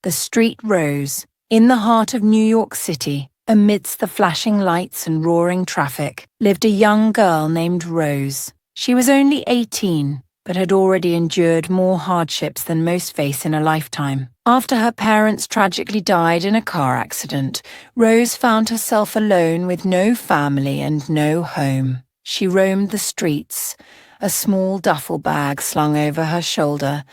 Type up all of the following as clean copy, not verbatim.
The street rose. In the heart of New York City, amidst the flashing lights and roaring traffic, lived a young girl named Rose. She was only 18, but had already endured more hardships than most face in a lifetime. After her parents tragically died in a car accident, Rose found herself alone with no family and no home. She roamed the streets, a small duffel bag slung over her shoulder,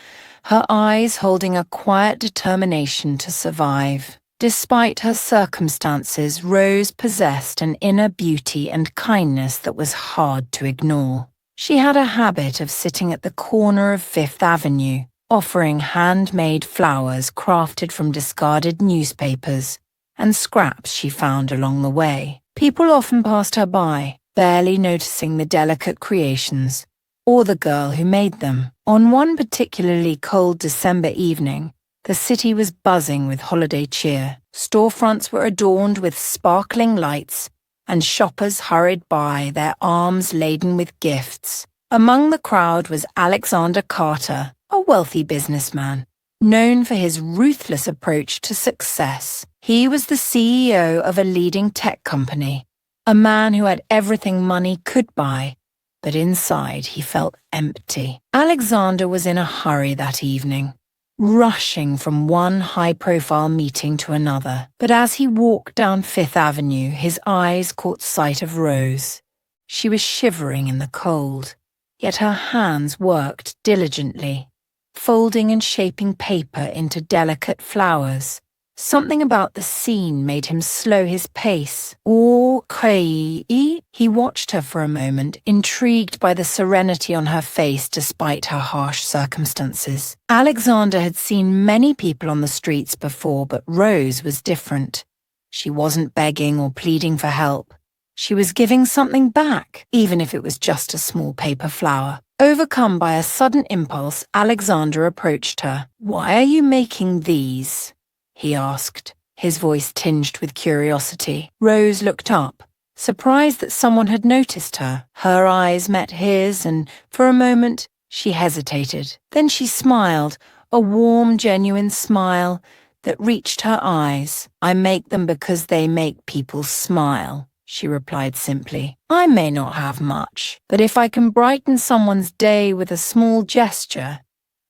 her eyes holding a quiet determination to survive. Despite her circumstances, Rose possessed an inner beauty and kindness that was hard to ignore. She had a habit of sitting at the corner of Fifth Avenue, offering handmade flowers crafted from discarded newspapers and scraps she found along the way. People often passed her by, barely noticing the delicate creations, or the girl who made them. On one particularly cold December evening, the city was buzzing with holiday cheer. Storefronts were adorned with sparkling lights, and shoppers hurried by, their arms laden with gifts. Among the crowd was Alexander Carter, a wealthy businessman, known for his ruthless approach to success. He was the CEO of a leading tech company, a man who had everything money could buy, but inside he felt empty. Alexander was in a hurry that evening, rushing from one high-profile meeting to another. But as he walked down Fifth Avenue, his eyes caught sight of Rose. She was shivering in the cold, yet her hands worked diligently, folding and shaping paper into delicate flowers. Something about the scene made him slow his pace. Okay. He watched her for a moment, intrigued by the serenity on her face despite her harsh circumstances. Alexander had seen many people on the streets before, but Rose was different. She wasn't begging or pleading for help. She was giving something back, even if it was just a small paper flower. Overcome by a sudden impulse, Alexander approached her. "Why are you making these?" he asked, his voice tinged with curiosity. Rose looked up, surprised that someone had noticed her. Her eyes met his, and for a moment she hesitated. Then she smiled, a warm, genuine smile that reached her eyes. "I make them because they make people smile," she replied simply. "I may not have much, but if I can brighten someone's day with a small gesture,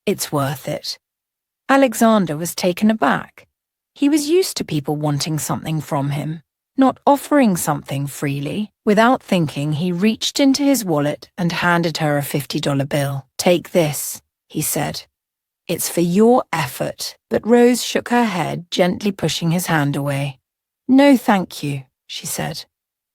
it's worth it." Alexander was taken aback. He was used to people wanting something from him, not offering something freely. Without thinking, he reached into his wallet and handed her a $50 bill. "Take this," he said. "It's for your effort." But Rose shook her head, gently pushing his hand away. "No, thank you," she said.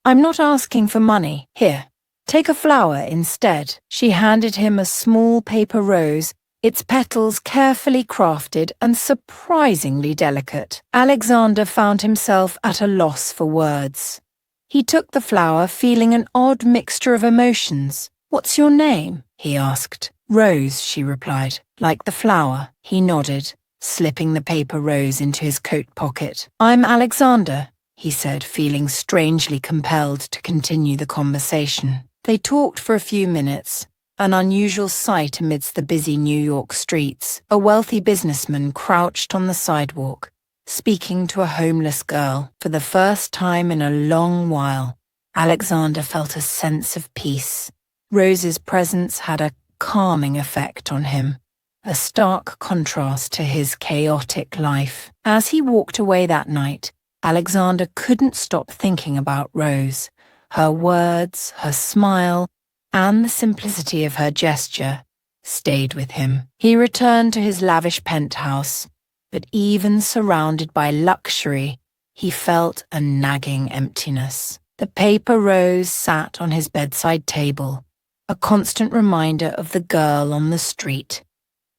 "I'm not asking for money. Here, take a flower instead." She handed him a small paper rose, its petals carefully crafted and surprisingly delicate. Alexander found himself at a loss for words. He took the flower, feeling an odd mixture of emotions. "What's your name?" he asked. "Rose," she replied. "Like the flower?" He nodded, slipping the paper rose into his coat pocket. "I'm Alexander," he said, feeling strangely compelled to continue the conversation. They talked for a few minutes. An unusual sight amidst the busy New York streets. A wealthy businessman crouched on the sidewalk, speaking to a homeless girl. For the first time in a long while, Alexander felt a sense of peace. Rose's presence had a calming effect on him, a stark contrast to his chaotic life. As he walked away that night, Alexander couldn't stop thinking about Rose, her words, her smile, and the simplicity of her gesture stayed with him. He returned to his lavish penthouse, but even surrounded by luxury, he felt a nagging emptiness. The paper rose sat on his bedside table, a constant reminder of the girl on the street.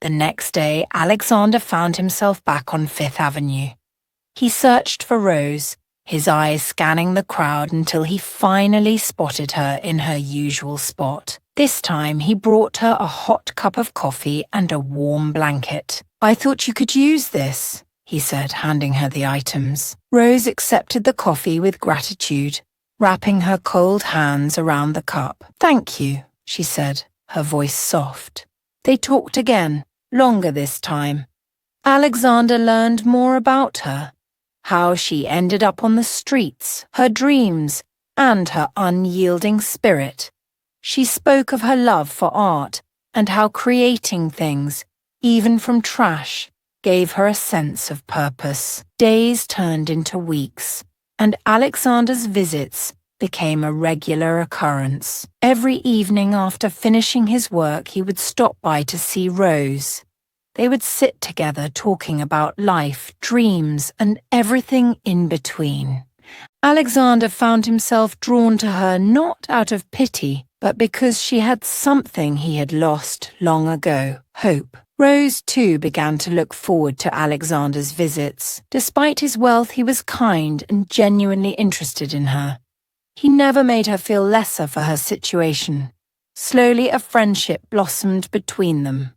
The next day, Alexander found himself back on Fifth Avenue. He searched for Rose, his eyes scanning the crowd until he finally spotted her in her usual spot. This time, he brought her a hot cup of coffee and a warm blanket. "I thought you could use this," he said, handing her the items. Rose accepted the coffee with gratitude, wrapping her cold hands around the cup. "Thank you," she said, her voice soft. They talked again, longer this time. Alexander learned more about her, how she ended up on the streets, her dreams, and her unyielding spirit. She spoke of her love for art and how creating things, even from trash, gave her a sense of purpose. Days turned into weeks, and Alexander's visits became a regular occurrence. Every evening after finishing his work, he would stop by to see Rose. They would sit together talking about life, dreams, and everything in between. Alexander found himself drawn to her not out of pity, but because she had something he had lost long ago, hope. Rose, too, began to look forward to Alexander's visits. Despite his wealth, he was kind and genuinely interested in her. He never made her feel lesser for her situation. Slowly, a friendship blossomed between them,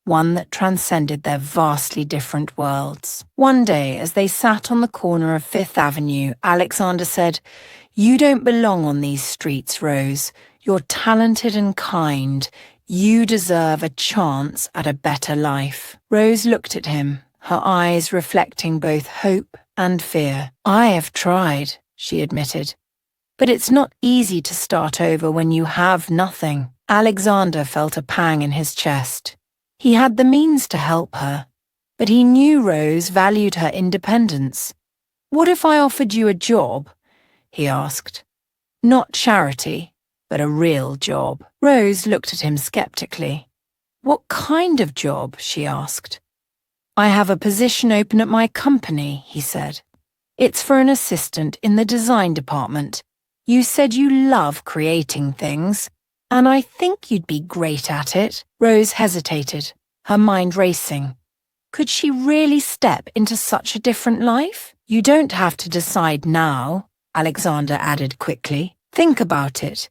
one that transcended their vastly different worlds. One day, as they sat on the corner of Fifth Avenue, Alexander said, "You don't belong on these streets, Rose. You're talented and kind. You deserve a chance at a better life." Rose looked at him, her eyes reflecting both hope and fear. "I have tried," she admitted. "But it's not easy to start over when you have nothing." Alexander felt a pang in his chest. He had the means to help her, but he knew Rose valued her independence. "What if I offered you a job?" he asked. "Not charity, but a real job." Rose looked at him skeptically. "What kind of job?" she asked. "I have a position open at my company," he said. "It's for an assistant in the design department. You said you love creating things, and I think you'd be great at it." Rose hesitated, her mind racing. Could she really step into such a different life? "You don't have to decide now," Alexander added quickly. "Think about it.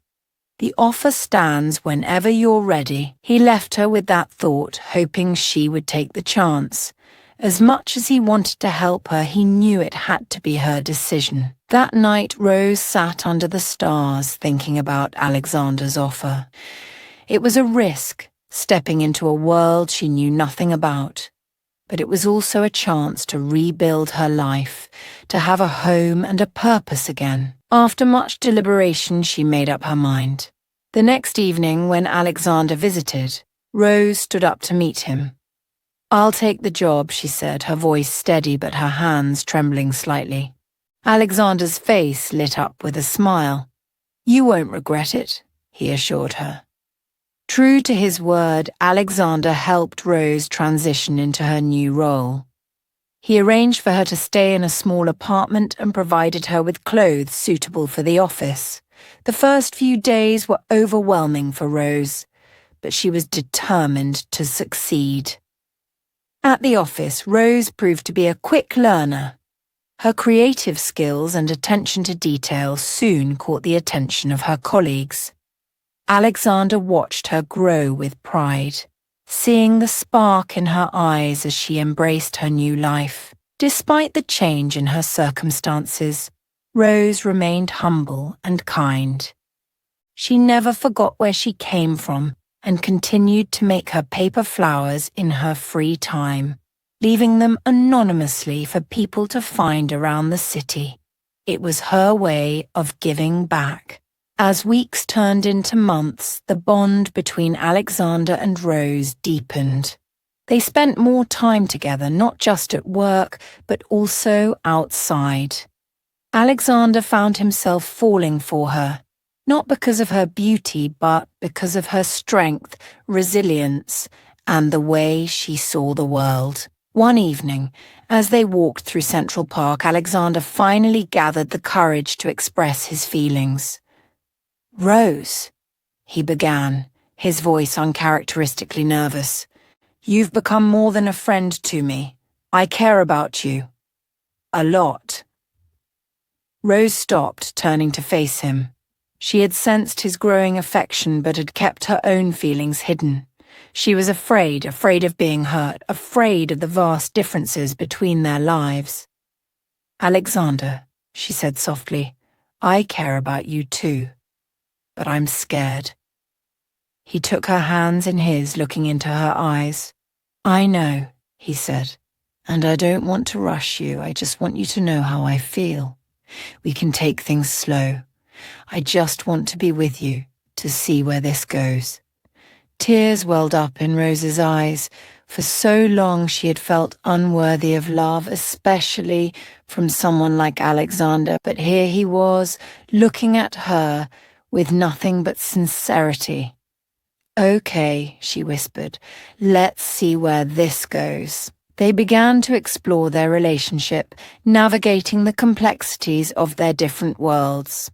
The offer stands whenever you're ready." He left her with that thought, hoping she would take the chance. As much as he wanted to help her, he knew it had to be her decision. That night, Rose sat under the stars thinking about Alexander's offer. It was a risk, stepping into a world she knew nothing about. But it was also a chance to rebuild her life, to have a home and a purpose again. After much deliberation, she made up her mind. The next evening, when Alexander visited, Rose stood up to meet him. "I'll take the job," she said, her voice steady but her hands trembling slightly. Alexander's face lit up with a smile. "You won't regret it," he assured her. True to his word, Alexander helped Rose transition into her new role. He arranged for her to stay in a small apartment and provided her with clothes suitable for the office. The first few days were overwhelming for Rose, but she was determined to succeed. At the office, Rose proved to be a quick learner. Her creative skills and attention to detail soon caught the attention of her colleagues. Alexander watched her grow with pride, seeing the spark in her eyes as she embraced her new life. Despite the change in her circumstances, Rose remained humble and kind. She never forgot where she came from and continued to make her paper flowers in her free time, leaving them anonymously for people to find around the city. It was her way of giving back. As weeks turned into months, the bond between Alexander and Rose deepened. They spent more time together, not just at work, but also outside. Alexander found himself falling for her, not because of her beauty, but because of her strength, resilience, and the way she saw the world. One evening, as they walked through Central Park, Alexander finally gathered the courage to express his feelings. "Rose," he began, his voice uncharacteristically nervous, "you've become more than a friend to me. I care about you. A lot." Rose stopped, turning to face him. She had sensed his growing affection but had kept her own feelings hidden. She was afraid of being hurt, afraid of the vast differences between their lives. "Alexander," she said softly, "I care about you too. But I'm scared." He took her hands in his, looking into her eyes. "I know," he said. And I don't want to rush you, I just want you to know how I feel. We can take things slow. I just want to be with you, to see where this goes. Tears welled up in Rose's eyes. For so long she had felt unworthy of love, especially from someone like Alexander, but here he was, looking at her with nothing but sincerity. Okay, she whispered, let's see where this goes. They began to explore their relationship, navigating the complexities of their different worlds.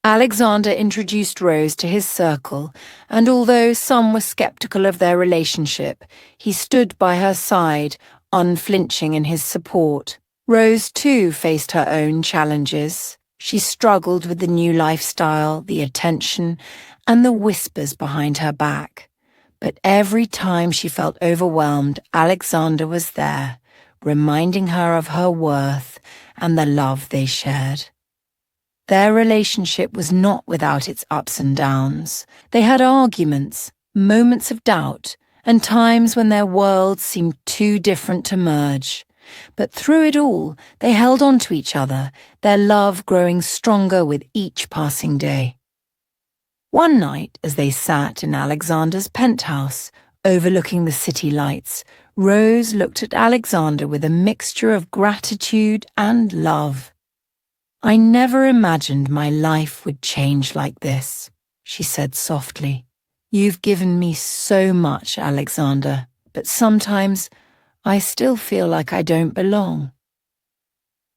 Alexander introduced Rose to his circle, and although some were skeptical of their relationship, he stood by her side, unflinching in his support. Rose, too, faced her own challenges. She struggled with the new lifestyle, the attention, and the whispers behind her back. But every time she felt overwhelmed, Alexander was there, reminding her of her worth and the love they shared. Their relationship was not without its ups and downs. They had arguments, moments of doubt, and times when their worlds seemed too different to merge. But through it all, they held on to each other, their love growing stronger with each passing day. One night, as they sat in Alexander's penthouse, overlooking the city lights, Rose looked at Alexander with a mixture of gratitude and love. I never imagined my life would change like this, she said softly. You've given me so much, Alexander, but sometimes I still feel like I don't belong.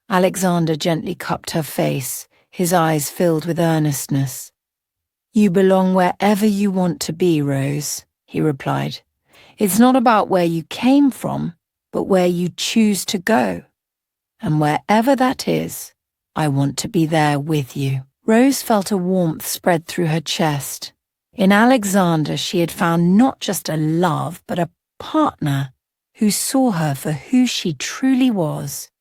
Alexander gently cupped her face, his eyes filled with earnestness. You belong wherever you want to be, Rose, he replied. It's not about where you came from, but where you choose to go. And wherever that is, I want to be there with you. Rose felt a warmth spread through her chest. In Alexander, she had found not just a love, but a partner who saw her for who she truly was.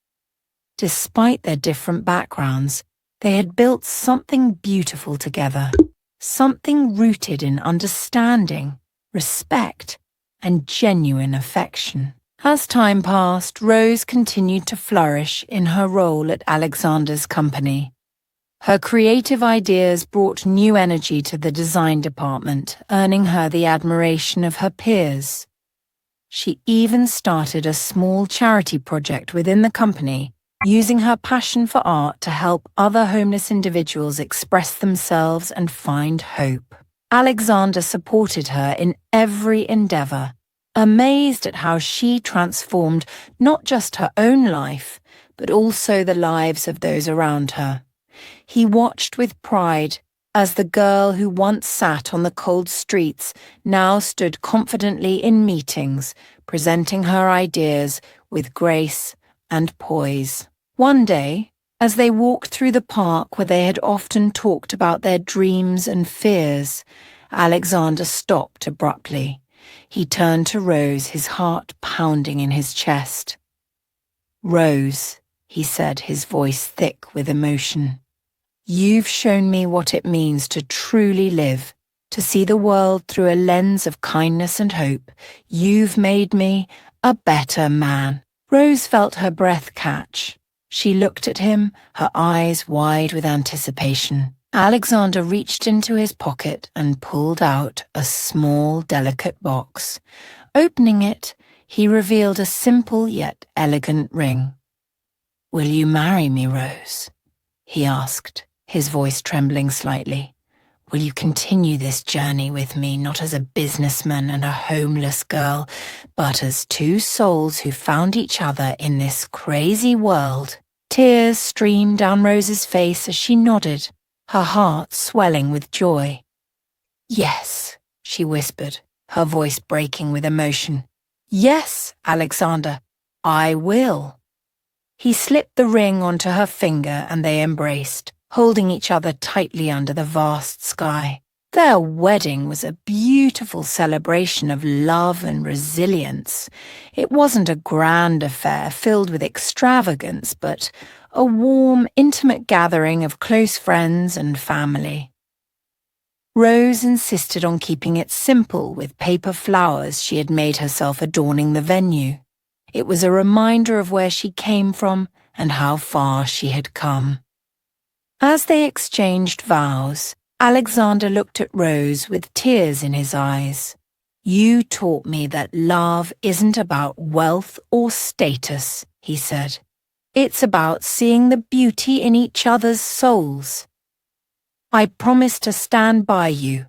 Despite their different backgrounds, they had built something beautiful together, something rooted in understanding, respect, and genuine affection. As time passed, Rose continued to flourish in her role at Alexander's company. Her creative ideas brought new energy to the design department, earning her the admiration of her peers. She even started a small charity project within the company, using her passion for art to help other homeless individuals express themselves and find hope. Alexander supported her in every endeavor, amazed at how she transformed not just her own life, but also the lives of those around her. He watched with pride as the girl who once sat on the cold streets now stood confidently in meetings, presenting her ideas with grace and poise. One day, as they walked through the park where they had often talked about their dreams and fears, Alexander stopped abruptly. He turned to Rose, his heart pounding in his chest. Rose, he said, his voice thick with emotion. You've shown me what it means to truly live, to see the world through a lens of kindness and hope. You've made me a better man. Rose felt her breath catch. She looked at him, her eyes wide with anticipation. Alexander reached into his pocket and pulled out a small, delicate box. Opening it, he revealed a simple yet elegant ring. Will you marry me, Rose? He asked, his voice trembling slightly. Will you continue this journey with me, not as a businessman and a homeless girl, but as two souls who found each other in this crazy world? Tears streamed down Rose's face as she nodded, her heart swelling with joy. Yes, she whispered, her voice breaking with emotion. Yes, Alexander, I will. He slipped the ring onto her finger and they embraced, holding each other tightly under the vast sky. Their wedding was a beautiful celebration of love and resilience. It wasn't a grand affair filled with extravagance, but a warm, intimate gathering of close friends and family. Rose insisted on keeping it simple with paper flowers she had made herself adorning the venue. It was a reminder of where she came from and how far she had come. As they exchanged vows, Alexander looked at Rose with tears in his eyes. "You taught me that love isn't about wealth or status," he said. "It's about seeing the beauty in each other's souls. I promise to stand by you,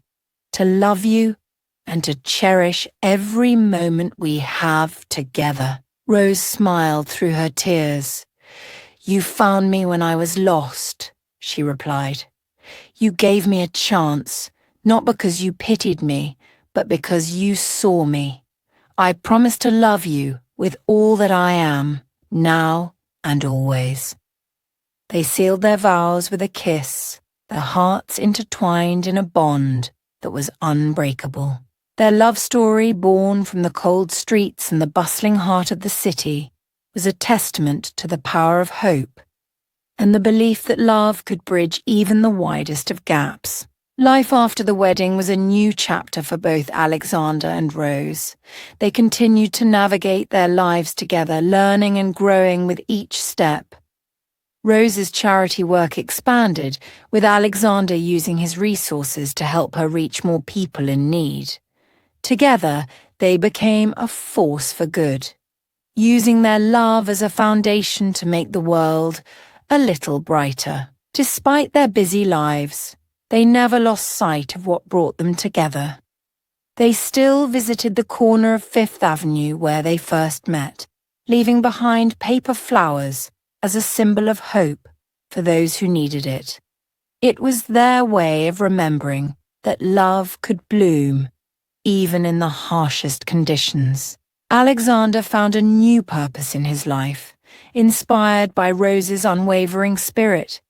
to love you, and to cherish every moment we have together." Rose smiled through her tears. "You found me when I was lost," she replied. "You gave me a chance, not because you pitied me, but because you saw me. I promise to love you with all that I am, now and always." They sealed their vows with a kiss, their hearts intertwined in a bond that was unbreakable. Their love story, born from the cold streets and the bustling heart of the city, was a testament to the power of hope and the belief that love could bridge even the widest of gaps. Life after the wedding was a new chapter for both Alexander and Rose. They continued to navigate their lives together, learning and growing with each step. Rose's charity work expanded, with Alexander using his resources to help her reach more people in need. Together, they became a force for good, using their love as a foundation to make the world a little brighter. Despite their busy lives, they never lost sight of what brought them together. They still visited the corner of Fifth Avenue where they first met, leaving behind paper flowers as a symbol of hope for those who needed it. It was their way of remembering that love could bloom even in the harshest conditions. Alexander found a new purpose in his life, inspired by Rose's unwavering spirit.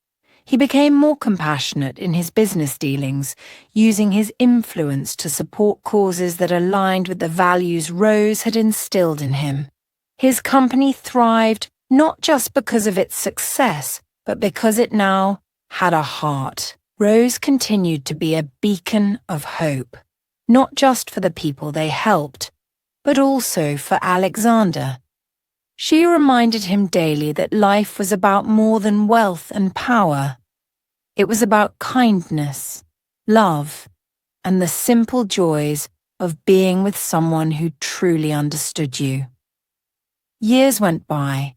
He became more compassionate in his business dealings, using his influence to support causes that aligned with the values Rose had instilled in him. His company thrived not just because of its success, but because it now had a heart. Rose continued to be a beacon of hope, not just for the people they helped, but also for Alexander. She reminded him daily that life was about more than wealth and power. It was about kindness, love, and the simple joys of being with someone who truly understood you. Years went by,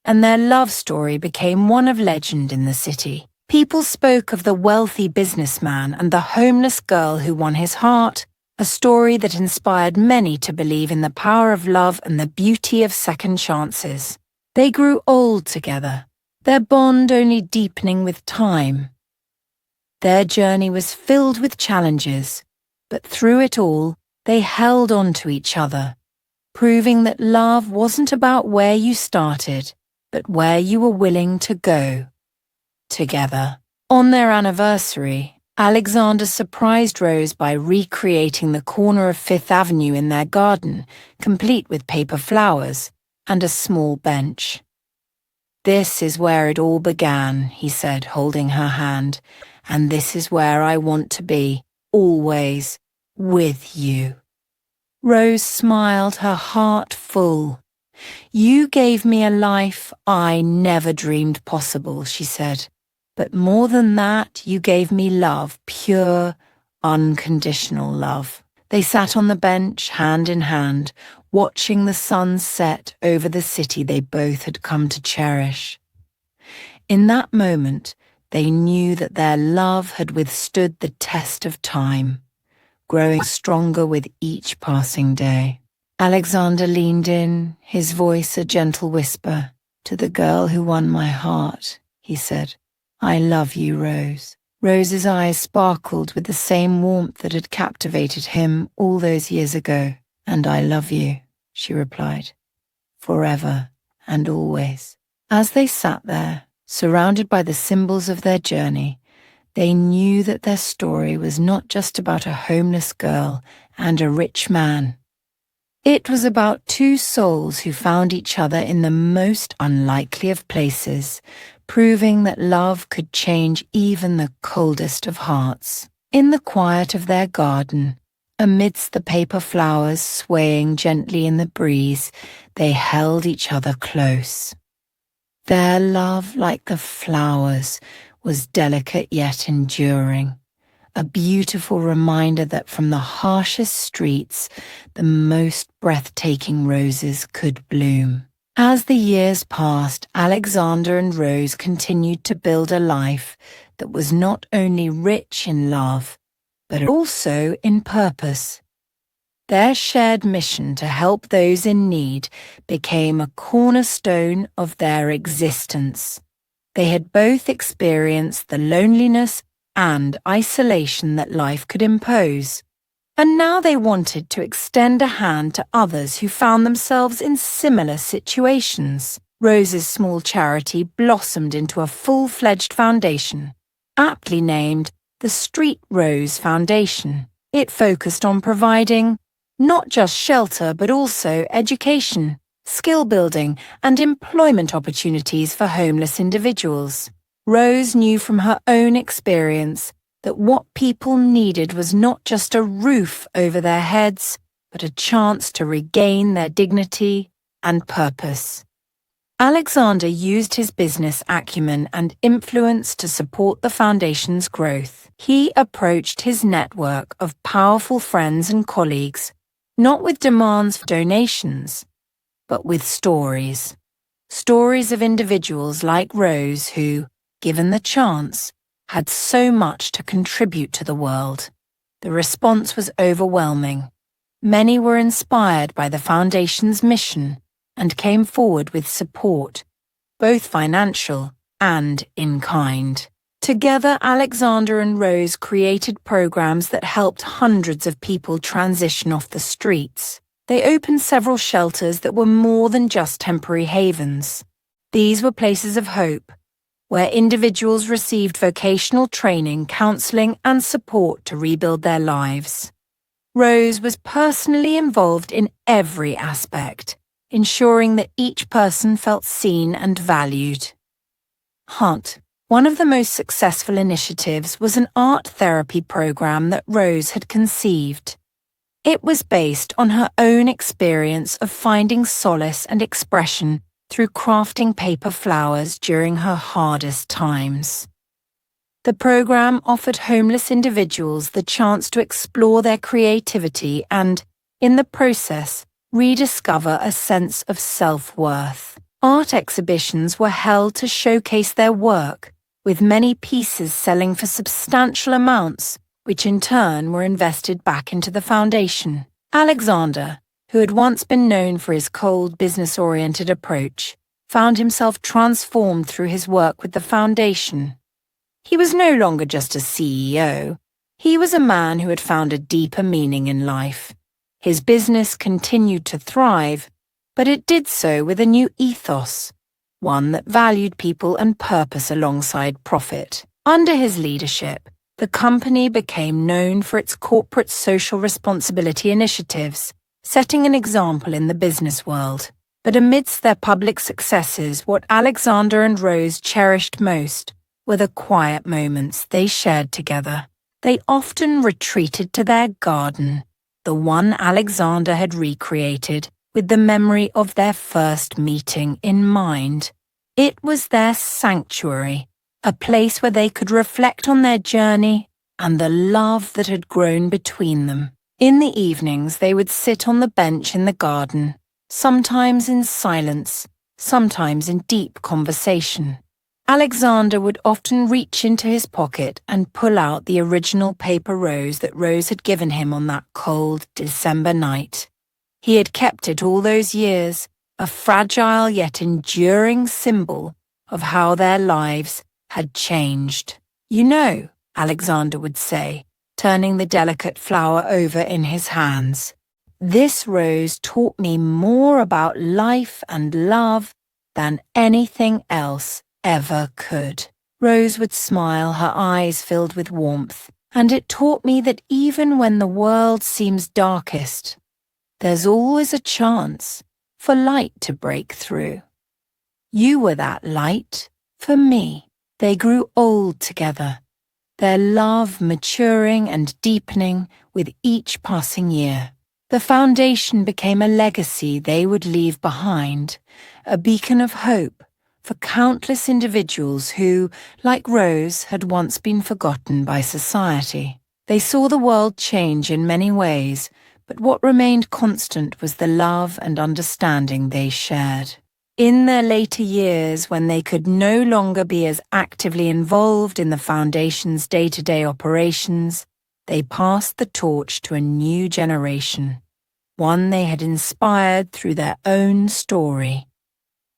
and their love story became one of legend in the city. People spoke of the wealthy businessman and the homeless girl who won his heart, a story that inspired many to believe in the power of love and the beauty of second chances. They grew old together, their bond only deepening with time. Their journey was filled with challenges, but through it all, they held on to each other, proving that love wasn't about where you started, but where you were willing to go together. On their anniversary, Alexander surprised Rose by recreating the corner of Fifth Avenue in their garden, complete with paper flowers and a small bench. "This is where it all began," he said, holding her hand, "and this is where I want to be, always, with you." Rose smiled, her heart full. "You gave me a life I never dreamed possible," she said. "But more than that, you gave me love, pure, unconditional love." They sat on the bench, hand in hand, watching the sun set over the city they both had come to cherish. In that moment, they knew that their love had withstood the test of time, growing stronger with each passing day. Alexander leaned in, his voice a gentle whisper. "To the girl who won my heart," he said, "I love you, Rose." Rose's eyes sparkled with the same warmth that had captivated him all those years ago. "And I love you," she replied, "forever and always." As they sat there, surrounded by the symbols of their journey, they knew that their story was not just about a homeless girl and a rich man. It was about two souls who found each other in the most unlikely of places, proving that love could change even the coldest of hearts. In the quiet of their garden, Amidst the paper flowers swaying gently in the breeze, they held each other close. Their love, like the flowers, was delicate yet enduring, a beautiful reminder that from the harshest streets, the most breathtaking roses could bloom. As the years passed, Alexander and Rose continued to build a life that was not only rich in love, but also in purpose. Their shared mission to help those in need became a cornerstone of their existence. They had both experienced the loneliness and isolation that life could impose, and now they wanted to extend a hand to others who found themselves in similar situations. Rose's small charity blossomed into a full-fledged foundation, aptly named the Street Rose Foundation. It focused on providing not just shelter but also education, skill building, and employment opportunities for homeless individuals. Rose knew from her own experience that what people needed was not just a roof over their heads, but a chance to regain their dignity and purpose. Alexander used his business acumen and influence to support the foundation's growth. He approached his network of powerful friends and colleagues, not with demands for donations, but with stories. Stories of individuals like Rose who, given the chance, had so much to contribute to the world. The response was overwhelming. Many were inspired by the Foundation's mission and came forward with support, both financial and in kind. Together, Alexander and Rose created programs that helped hundreds of people transition off the streets. They opened several shelters that were more than just temporary havens. These were places of hope, where individuals received vocational training, counseling, and support to rebuild their lives. Rose was personally involved in every aspect, ensuring that each person felt seen and valued. HUT. One of the most successful initiatives was an art therapy program that Rose had conceived. It was based on her own experience of finding solace and expression through crafting paper flowers during her hardest times. The program offered homeless individuals the chance to explore their creativity and, in the process, rediscover a sense of self-worth. Art exhibitions were held to showcase their work, with many pieces selling for substantial amounts, which in turn were invested back into the foundation. Alexander, who had once been known for his cold, business-oriented approach, found himself transformed through his work with the foundation. He was no longer just a CEO. He was a man who had found a deeper meaning in life. His business continued to thrive, but it did so with a new ethos, one that valued people and purpose alongside profit. Under his leadership, the company became known for its corporate social responsibility initiatives, setting an example in the business world. But amidst their public successes, what Alexander and Rose cherished most were the quiet moments they shared together. They often retreated to their garden, the one Alexander had recreated, with the memory of their first meeting in mind. It was their sanctuary, a place where they could reflect on their journey and the love that had grown between them. In the evenings, they would sit on the bench in the garden, sometimes in silence, sometimes in deep conversation. Alexander would often reach into his pocket and pull out the original paper rose that Rose had given him on that cold December night. He had kept it all those years, a fragile yet enduring symbol of how their lives had changed. "You know," Alexander would say, turning the delicate flower over in his hands, "this rose taught me more about life and love than anything else ever could." Rose would smile, her eyes filled with warmth, "and it taught me that even when the world seems darkest, there's always a chance for light to break through. You were that light for me." They grew old together, their love maturing and deepening with each passing year. The foundation became a legacy they would leave behind, a beacon of hope for countless individuals who, like Rose, had once been forgotten by society. They saw the world change in many ways, but what remained constant was the love and understanding they shared. In their later years, when they could no longer be as actively involved in the Foundation's day-to-day operations, they passed the torch to a new generation, one they had inspired through their own story.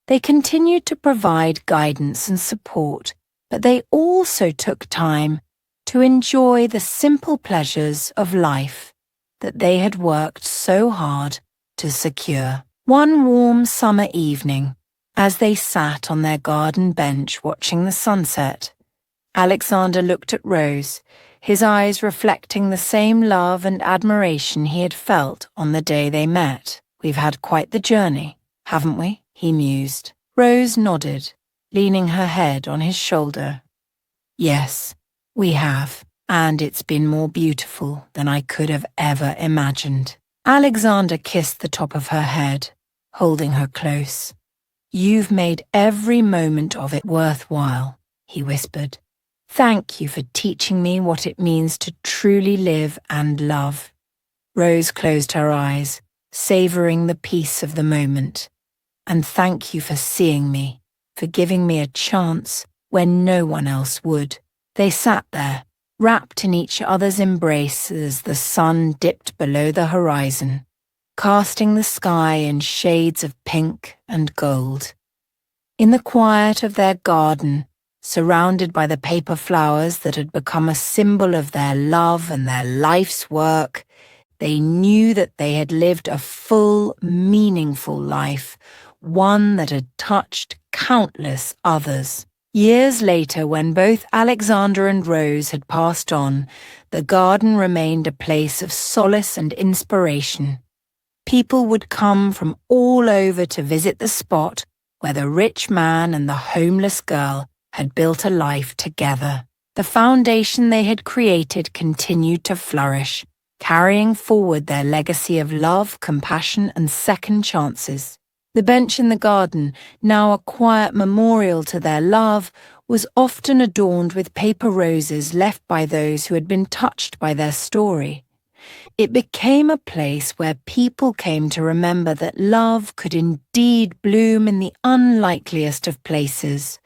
They continued to provide guidance and support, but they also took time to enjoy the simple pleasures of life that they had worked so hard to secure. One warm summer evening, as they sat on their garden bench watching the sunset, Alexander looked at Rose, his eyes reflecting the same love and admiration he had felt on the day they met. "We've had quite the journey, haven't we?" he mused. Rose nodded, leaning her head on his shoulder. "Yes, we have, and it's been more beautiful than I could have ever imagined." Alexander kissed the top of her head, holding her close. "You've made every moment of it worthwhile," he whispered. "Thank you for teaching me what it means to truly live and love." Rose closed her eyes, savoring the peace of the moment. "And thank you for seeing me, for giving me a chance when no one else would." They sat there, wrapped in each other's embrace as the sun dipped below the horizon, casting the sky in shades of pink and gold. In the quiet of their garden, surrounded by the paper flowers that had become a symbol of their love and their life's work, they knew that they had lived a full, meaningful life, one that had touched countless others. Years later, when both Alexander and Rose had passed on, the garden remained a place of solace and inspiration. People would come from all over to visit the spot where the rich man and the homeless girl had built a life together. The foundation they had created continued to flourish, carrying forward their legacy of love, compassion, and second chances. The bench in the garden, now a quiet memorial to their love, was often adorned with paper roses left by those who had been touched by their story. It became a place where people came to remember that love could indeed bloom in the unlikeliest of places,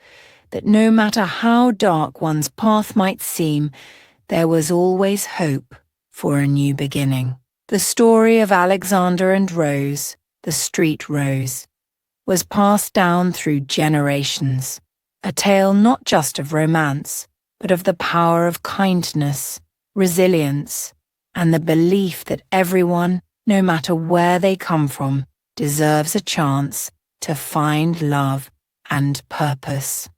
that no matter how dark one's path might seem, there was always hope for a new beginning. The story of Alexander and Rose, the street Rose, was passed down through generations, a tale not just of romance, but of the power of kindness, resilience, and the belief that everyone, no matter where they come from, deserves a chance to find love and purpose.